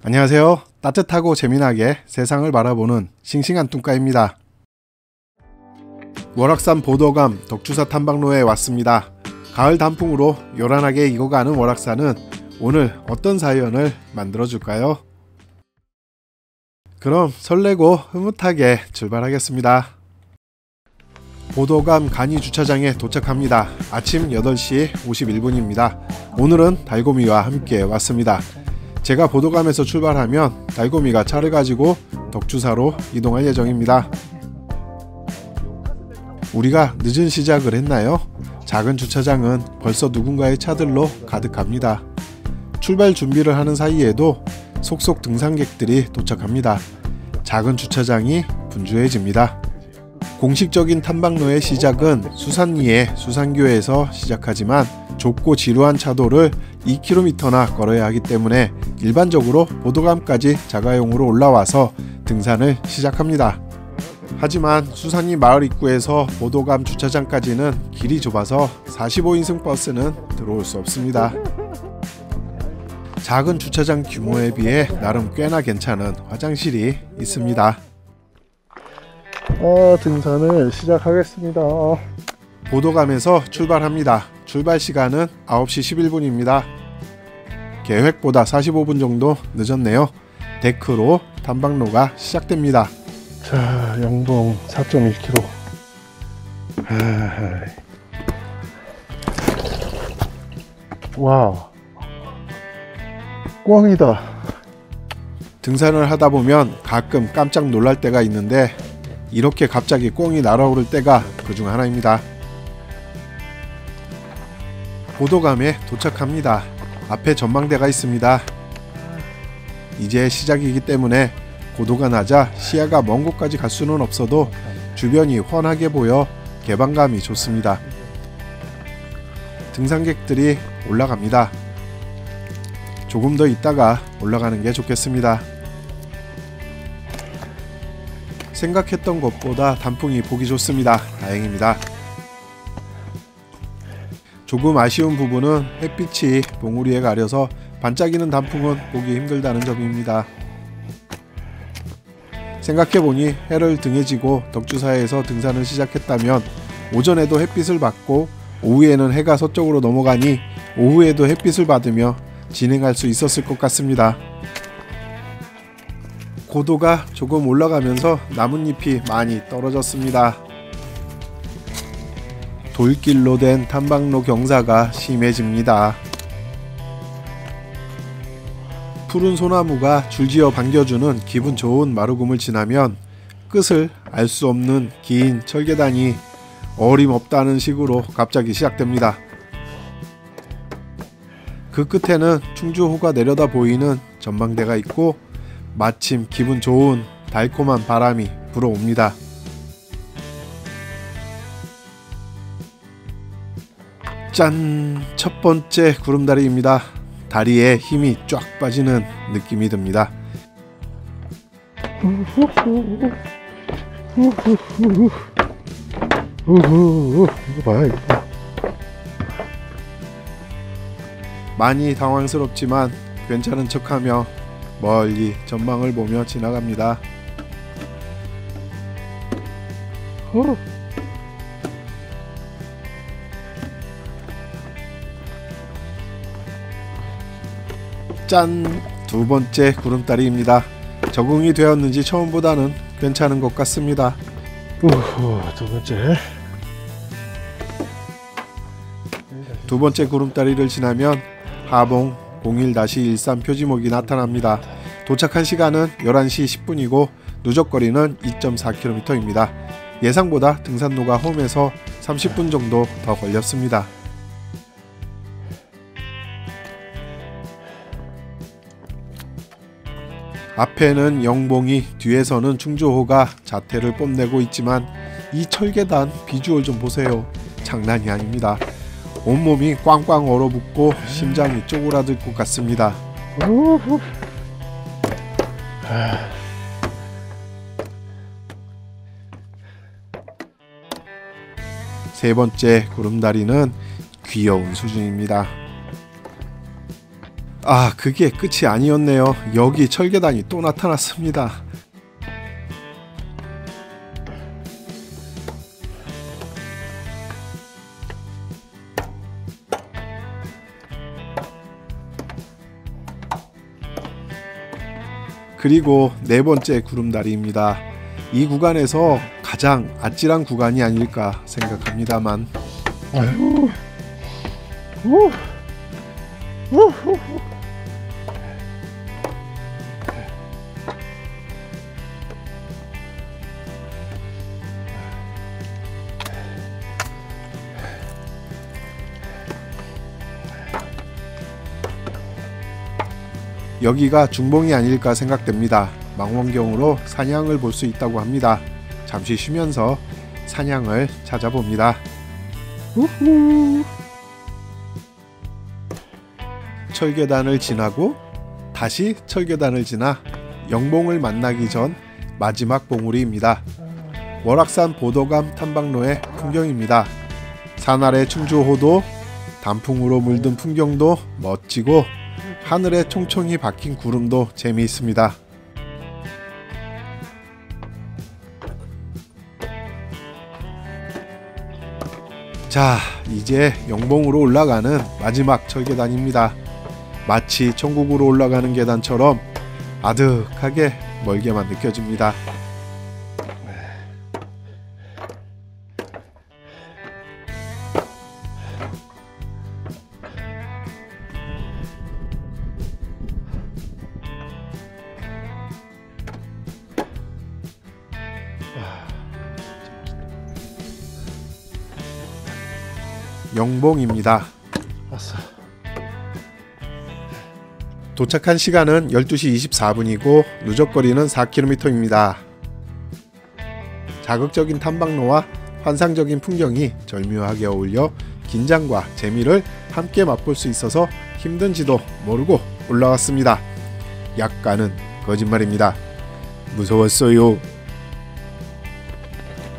안녕하세요. 따뜻하고 재미나게 세상을 바라보는 싱싱한 뚱까입니다. 월악산 보도감 덕주사 탐방로에 왔습니다. 가을 단풍으로 요란하게 익어가는 월악산은 오늘 어떤 사연을 만들어줄까요? 그럼 설레고 흐뭇하게 출발하겠습니다. 보도감 간이 주차장에 도착합니다. 아침 8시 51분입니다. 오늘은 달고미와 함께 왔습니다. 제가 보도감에서 출발하면 달고미가 차를 가지고 덕주사로 이동할 예정입니다. 우리가 늦은 시작을 했나요? 작은 주차장은 벌써 누군가의 차들로 가득합니다. 출발 준비를 하는 사이에도 속속 등산객들이 도착합니다. 작은 주차장이 분주해집니다. 공식적인 탐방로의 시작은 수산리의 수산교에서 시작하지만 좁고 지루한 차도를 2km나 걸어야 하기 때문에 일반적으로 보도감까지 자가용으로 올라와서 등산을 시작합니다. 하지만 수산리 마을 입구에서 보도감 주차장까지는 길이 좁아서 45인승 버스는 들어올 수 없습니다. 작은 주차장 규모에 비해 나름 꽤나 괜찮은 화장실이 있습니다. 등산을 시작하겠습니다. 보도감에서 출발합니다. 출발 시간은 9시 11분입니다. 계획보다 45분 정도 늦었네요. 데크로 탐방로가 시작됩니다. 자, 영동 4.1km. 와우, 꽝이다. 등산을 하다 보면 가끔 깜짝 놀랄 때가 있는데 이렇게 갑자기 꽁이 날아오를 때가 그중 하나입니다. 보도감에 도착합니다. 앞에 전망대가 있습니다. 이제 시작이기 때문에 고도가 낮아 시야가 먼 곳까지 갈 수는 없어도 주변이 훤하게 보여 개방감이 좋습니다. 등산객들이 올라갑니다. 조금 더 있다가 올라가는 게 좋겠습니다. 생각했던 것보다 단풍이 보기 좋습니다. 다행입니다. 조금 아쉬운 부분은 햇빛이 봉우리에 가려서 반짝이는 단풍은 보기 힘들다는 점입니다. 생각해보니 해를 등에 지고 덕주사에서 등산을 시작했다면 오전에도 햇빛을 받고 오후에는 해가 서쪽으로 넘어가니 오후에도 햇빛을 받으며 진행할 수 있었을 것 같습니다. 고도가 조금 올라가면서 나뭇잎이 많이 떨어졌습니다. 돌길로 된 탐방로 경사가 심해집니다. 푸른 소나무가 줄지어 반겨주는 기분 좋은 마루금을 지나면 끝을 알 수 없는 긴 철계단이 어림없다는 식으로 갑자기 시작됩니다. 그 끝에는 충주호가 내려다 보이는 전망대가 있고 마침 기분 좋은 달콤한 바람이 불어옵니다. 짠! 첫 번째 구름다리입니다. 다리에 힘이 쫙 빠지는 느낌이 듭니다. 이거 봐요, 이거. 많이 당황스럽지만 괜찮은 척하며 멀리 전망을 보며 지나갑니다. 짠! 두 번째 구름다리입니다. 적응이 되었는지 처음보다는 괜찮은 것 같습니다. 두 번째 구름다리를 지나면 하봉 01-13 표지목이 나타납니다. 도착한 시간은 11시 10분이고 누적거리는 2.4km입니다. 예상보다 등산로가 험해서 30분 정도 더 걸렸습니다. 앞에는 영봉이, 뒤에서는 충주호가 자태를 뽐내고 있지만 이 철계단 비주얼 좀 보세요. 장난이 아닙니다. 온몸이 꽝꽝 얼어붙고 심장이 쪼그라들 것 같습니다. 세 번째 구름다리는 귀여운 수준입니다. 아, 그게 끝이 아니었네요. 여기 철계단이 또 나타났습니다. 그리고 네 번째 구름다리입니다. 이 구간에서 가장 아찔한 구간이 아닐까 생각합니다만. 아유. 우. 우후. 여기가 중봉이 아닐까 생각됩니다. 망원경으로 산양을 볼 수 있다고 합니다. 잠시 쉬면서 산양을 찾아봅니다. 우후. 철계단을 지나고 다시 철계단을 지나 영봉을 만나기 전 마지막 봉우리입니다. 월악산 보도감 탐방로의 풍경입니다. 산 아래 충주호도 단풍으로 물든 풍경도 멋지고 하늘에 총총히 박힌 구름도 재미있습니다. 자, 이제 영봉으로 올라가는 마지막 철계단입니다. 마치 천국으로 올라가는 계단처럼 아득하게 멀게만 느껴집니다. 영봉입니다. 왔어. 도착한 시간은 12시 24분이고 누적거리는 4km입니다. 자극적인 탐방로와 환상적인 풍경이 절묘하게 어울려 긴장과 재미를 함께 맛볼 수 있어서 힘든지도 모르고 올라왔습니다. 약간은 거짓말입니다. 무서웠어요.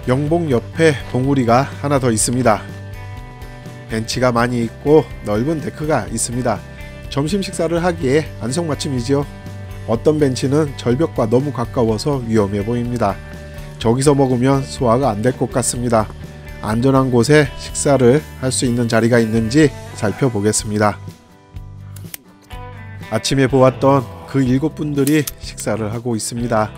영봉 옆에 봉우리가 하나 더 있습니다. 벤치가 많이 있고 넓은 데크가 있습니다. 점심 식사를 하기에 안성맞춤이지요. 어떤 벤치는 절벽과 너무 가까워서 위험해 보입니다. 저기서 먹으면 소화가 안 될 것 같습니다. 안전한 곳에 식사를 할 수 있는 자리가 있는지 살펴보겠습니다. 아침에 보았던 그 7분들이 식사를 하고 있습니다.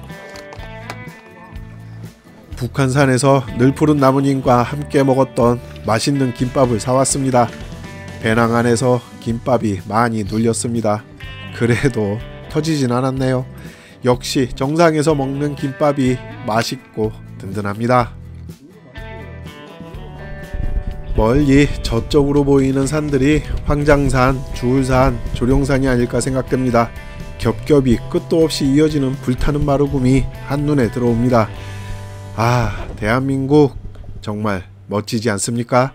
북한산에서 늘 푸른 나무님과 함께 먹었던 맛있는 김밥을 사왔습니다. 배낭 안에서 김밥이 많이 눌렸습니다. 그래도 터지진 않았네요. 역시 정상에서 먹는 김밥이 맛있고 든든합니다. 멀리 저쪽으로 보이는 산들이 황장산, 주울산, 조룡산이 아닐까 생각됩니다. 겹겹이 끝도 없이 이어지는 불타는 마루금이 한눈에 들어옵니다. 아, 대한민국 정말 멋지지 않습니까?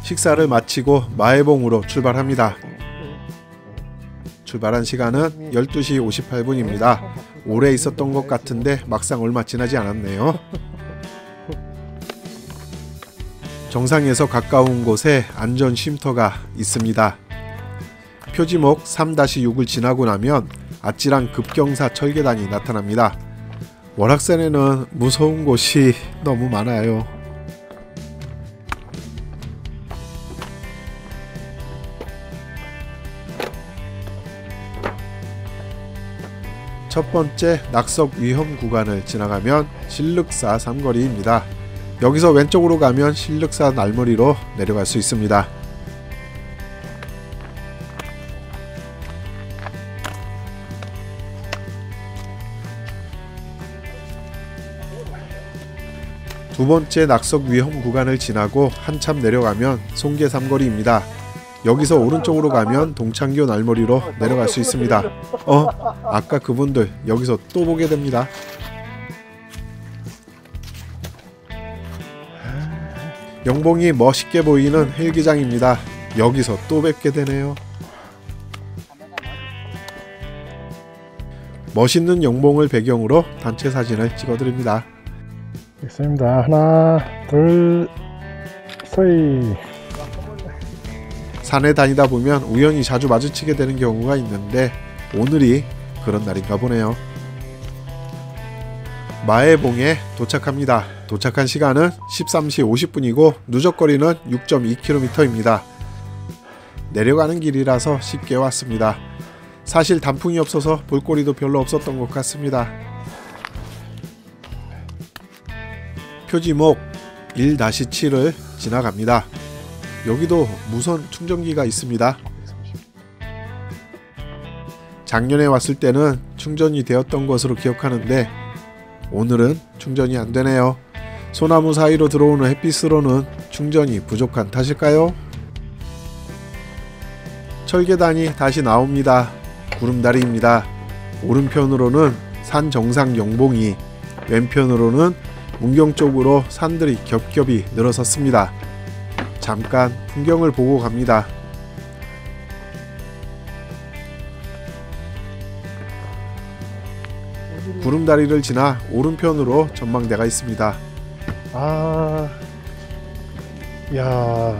식사를 마치고 마해봉으로 출발합니다. 출발한 시간은 12시 58분입니다. 오래 있었던 것 같은데 막상 얼마 지나지 않았네요. 정상에서 가까운 곳에 안전 쉼터가 있습니다. 표지목 3-6을 지나고 나면 아찔한 급경사 철계단이 나타납니다. 월악산에는 무서운 곳이 너무 많아요. 첫 번째 낙석 위험 구간을 지나가면 신륵사 삼거리입니다. 여기서 왼쪽으로 가면 신륵사 날머리로 내려갈 수 있습니다. 두 번째 낙석 위험 구간을 지나고 한참 내려가면 송계 삼거리입니다. 여기서 오른쪽으로 가면 동창교 날머리로 내려갈 수 있습니다. 아까 그분들 여기서 또 보게 됩니다. 영봉이 멋있게 보이는 헬기장입니다. 여기서 또 뵙게 되네요. 멋있는 영봉을 배경으로 단체 사진을 찍어드립니다. 있습니다. 하나, 둘, 서이. 산에 다니다 보면 우연히 자주 마주치게 되는 경우가 있는데 오늘이 그런 날인가 보네요. 마해봉에 도착합니다. 도착한 시간은 13시 50분이고 누적거리는 6.2km입니다. 내려가는 길이라서 쉽게 왔습니다. 사실 단풍이 없어서 볼거리도 별로 없었던 것 같습니다. 표지목 1-7을 지나갑니다. 여기도 무선 충전기가 있습니다. 작년에 왔을 때는 충전이 되었던 것으로 기억하는데 오늘은 충전이 안 되네요. 소나무 사이로 들어오는 햇빛으로는 충전이 부족한 탓일까요? 철계단이 다시 나옵니다. 구름다리입니다. 오른편으로는 산 정상 영봉이, 왼편으로는 문경 쪽으로 산들이 겹겹이 늘어섰습니다. 잠깐 풍경을 보고 갑니다. 구름다리를 지나 오른편으로 전망대가 있습니다. 아, 야,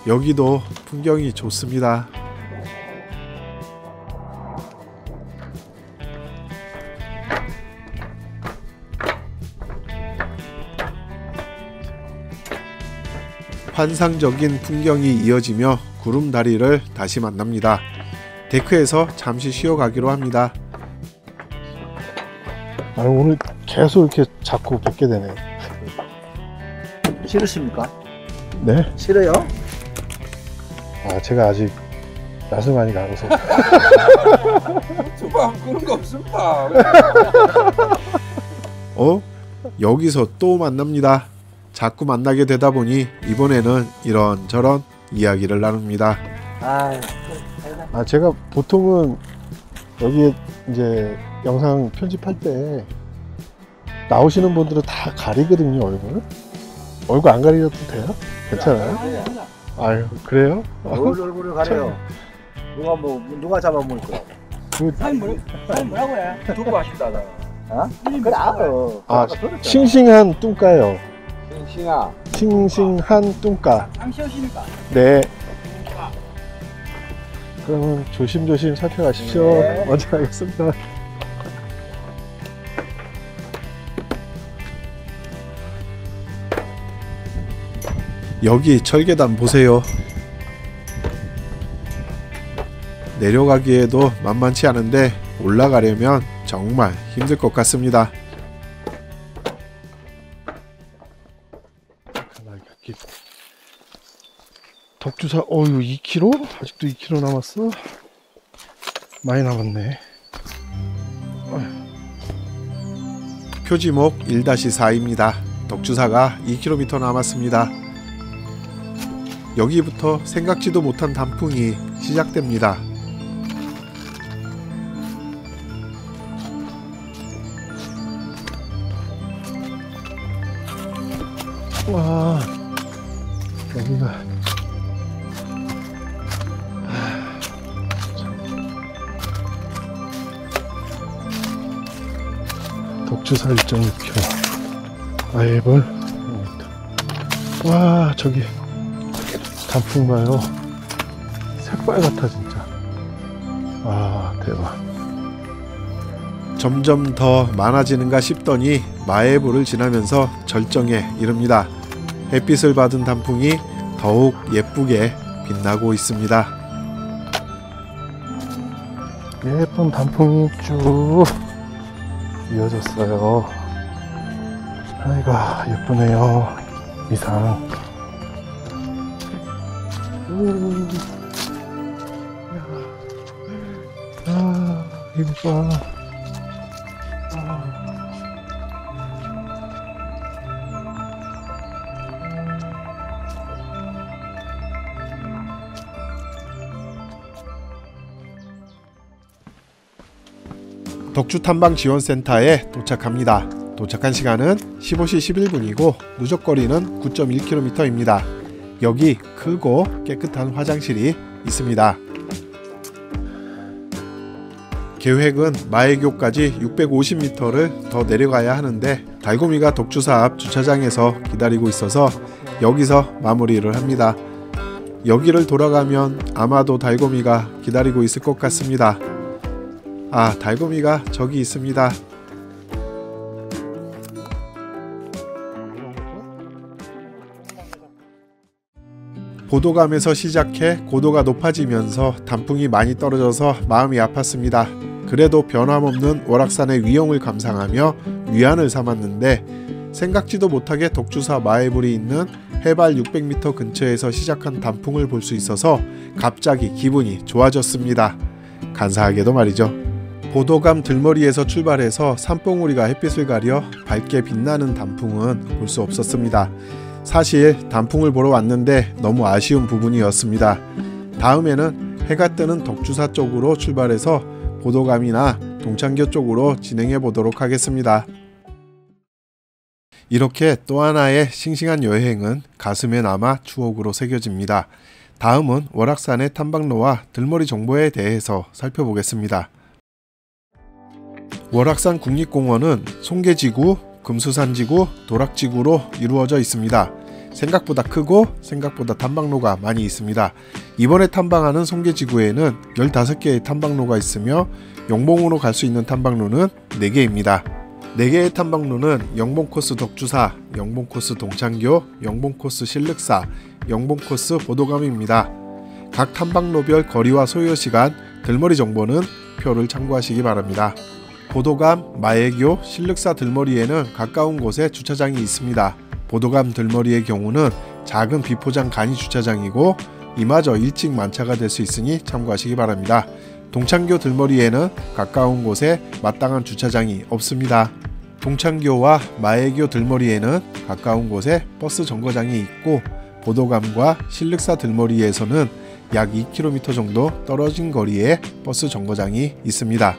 여기도 풍경이 좋습니다. 환상적인 풍경이 이어지며 구름다리를 다시 만납니다. 데크에서 잠시 쉬어가기로 합니다. 오늘 계속 이렇게 자꾸 뵙게 되네. 싫으십니까? 네? 싫어요? 제가 아직 낯을 많이 가려서. 저방 그런 거 없습니다. 여기서 또 만납니다. 자꾸 만나게 되다 보니 이번에는 이런저런 이야기를 나눕니다. 제가 보통은 여기에 이제 영상 편집할 때 나오시는 분들은 다 가리거든요, 얼굴. 얼굴 안 가리셔도 돼요? 괜찮아요? 아유, 그래요? 얼굴을 가려요. 누가 잡아먹을 거야? 아니 뭐라고 해? 두고 하십다 나. 그래 알아. 싱싱한 뚱까요. 싱싱아. 싱싱한 뚱까. 상시오십니까? 네. 그러면 조심조심 살펴가십시오. 네. 먼저 가겠습니다. 여기 철계단 보세요. 내려가기에도 만만치 않은데 올라가려면 정말 힘들 것 같습니다. 덕주사, 이거 2km? 아직도 2km 남았어? 많이 남았네. 표지목 1-4입니다. 덕주사가 2km 남았습니다. 여기부터 생각지도 못한 단풍이 시작됩니다. 와, 여기가 덕주사 1.6km. 아이볼. 와, 저기 단풍 봐요. 새빨갛다 진짜. 대박. 점점 더 많아지는가 싶더니 마해부를 지나면서 절정에 이릅니다. 햇빛을 받은 단풍이 더욱 예쁘게 빛나고 있습니다. 예쁜 단풍이 쭉 이어졌어요. 아이고 예쁘네요. 이상. 이거 봐. 덕주탐방지원센터에 도착합니다. 도착한 시간은 15시 11분이고 누적거리는 9.1km입니다. 여기 크고 깨끗한 화장실이 있습니다. 계획은 마해교까지 650m를 더 내려가야 하는데 달고미가 덕주사 앞 주차장에서 기다리고 있어서 여기서 마무리를 합니다. 여기를 돌아가면 아마도 달고미가 기다리고 있을 것 같습니다. 아, 달고미가 저기 있습니다. 보도감에서 시작해 고도가 높아지면서 단풍이 많이 떨어져서 마음이 아팠습니다. 그래도 변함없는 월악산의 위용을 감상하며 위안을 삼았는데 생각지도 못하게 독주사 마애불이 있는 해발 600m 근처에서 시작한 단풍을 볼 수 있어서 갑자기 기분이 좋아졌습니다. 간사하게도 말이죠. 보도감 들머리에서 출발해서 산봉우리가 햇빛을 가려 밝게 빛나는 단풍은 볼 수 없었습니다. 사실 단풍을 보러 왔는데 너무 아쉬운 부분이었습니다. 다음에는 해가 뜨는 덕주사 쪽으로 출발해서 보도감이나 동창교 쪽으로 진행해 보도록 하겠습니다. 이렇게 또 하나의 싱싱한 여행은 가슴에 남아 추억으로 새겨집니다. 다음은 월악산의 탐방로와 들머리 정보에 대해서 살펴보겠습니다. 월악산 국립공원은 송계지구, 금수산지구, 도락지구로 이루어져 있습니다. 생각보다 크고 생각보다 탐방로가 많이 있습니다. 이번에 탐방하는 송계지구에는 15개의 탐방로가 있으며 영봉으로 갈 수 있는 탐방로는 4개입니다. 4개의 탐방로는 영봉코스 덕주사, 영봉코스 동창교, 영봉코스 실륵사, 영봉코스 보도감입니다. 각 탐방로별 거리와 소요시간, 들머리 정보는 표를 참고하시기 바랍니다. 보도감, 마애교, 실륵사 들머리에는 가까운 곳에 주차장이 있습니다. 보도감 들머리의 경우는 작은 비포장 간이 주차장이고 이마저 일찍 만차가 될 수 있으니 참고하시기 바랍니다. 동창교 들머리에는 가까운 곳에 마땅한 주차장이 없습니다. 동창교와 마애교 들머리에는 가까운 곳에 버스 정거장이 있고 보도감과 실륵사 들머리에서는 약 2km 정도 떨어진 거리에 버스 정거장이 있습니다.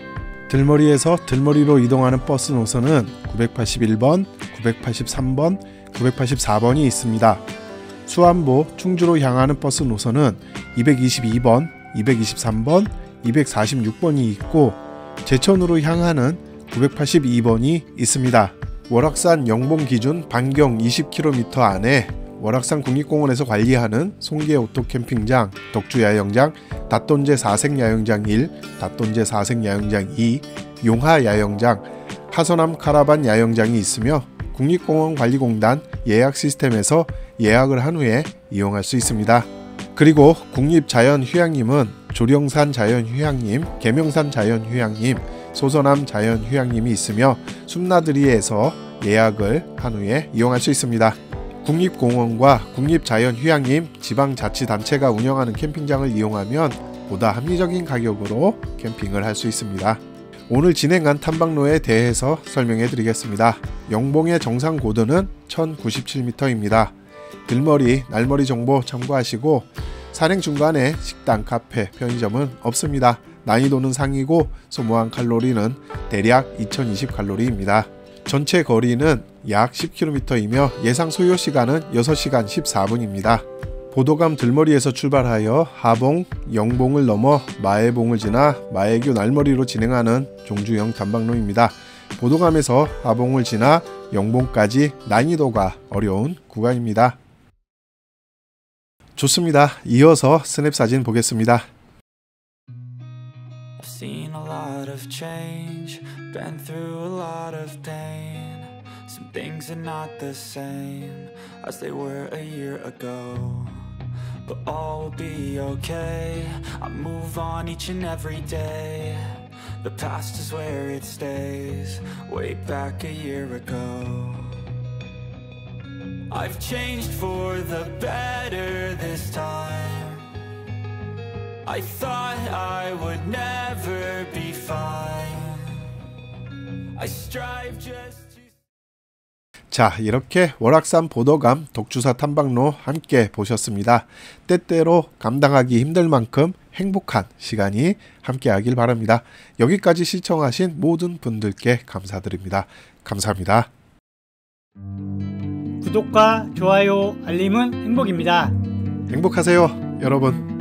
들머리에서 들머리로 이동하는 버스 노선은 981번, 983번, 984번이 있습니다. 수안보, 충주로 향하는 버스 노선은 222번, 223번, 246번이 있고 제천으로 향하는 982번이 있습니다. 월악산 영봉 기준 반경 20km 안에 월악산 국립공원에서 관리하는 송계 오토캠핑장, 덕주야영장, 닷돈제 사색야영장 1, 닷돈제 사색야영장 2, 용하야영장, 하서남 카라반 야영장이 있으며 국립공원관리공단 예약 시스템에서 예약을 한 후에 이용할 수 있습니다. 그리고 국립자연휴양림은 조령산 자연휴양림, 계명산 자연휴양림, 소서남 자연휴양림이 있으며 숨나들이에서 예약을 한 후에 이용할 수 있습니다. 국립공원과 국립자연휴양림, 지방자치단체가 운영하는 캠핑장을 이용하면 보다 합리적인 가격으로 캠핑을 할 수 있습니다. 오늘 진행한 탐방로에 대해서 설명해 드리겠습니다. 영봉의 정상 고도는 1097m입니다. 들머리, 날머리 정보 참고하시고 산행 중간에 식당, 카페, 편의점은 없습니다. 난이도는 상이고 소모한 칼로리는 대략 2020칼로리입니다. 전체 거리는 약 10km이며 예상 소요 시간은 6시간 14분입니다. 보도감 들머리에서 출발하여 하봉, 영봉을 넘어 마애봉을 지나 마애교 날머리로 진행하는 종주형 탐방로입니다. 보도감에서 하봉을 지나 영봉까지 난이도가 어려운 구간입니다. 좋습니다. 이어서 스냅 사진 보겠습니다. I've seen a lot of change, been through a lot of pain. Some things are not the same as they were a year ago. But all will be okay, I move on each and every day. The past is where it stays, way back a year ago. I've changed for the better this time. I thought I would never be fine. I strive just to... 자, 이렇게 월악산 보도감 독주사 탐방로 함께 보셨습니다. 때때로 감당하기 힘들 만큼 행복한 시간이 함께 하길 바랍니다. 여기까지 시청하신 모든 분들께 감사드립니다. 감사합니다. 구독과 좋아요, 알림은 행복입니다. 행복하세요, 여러분.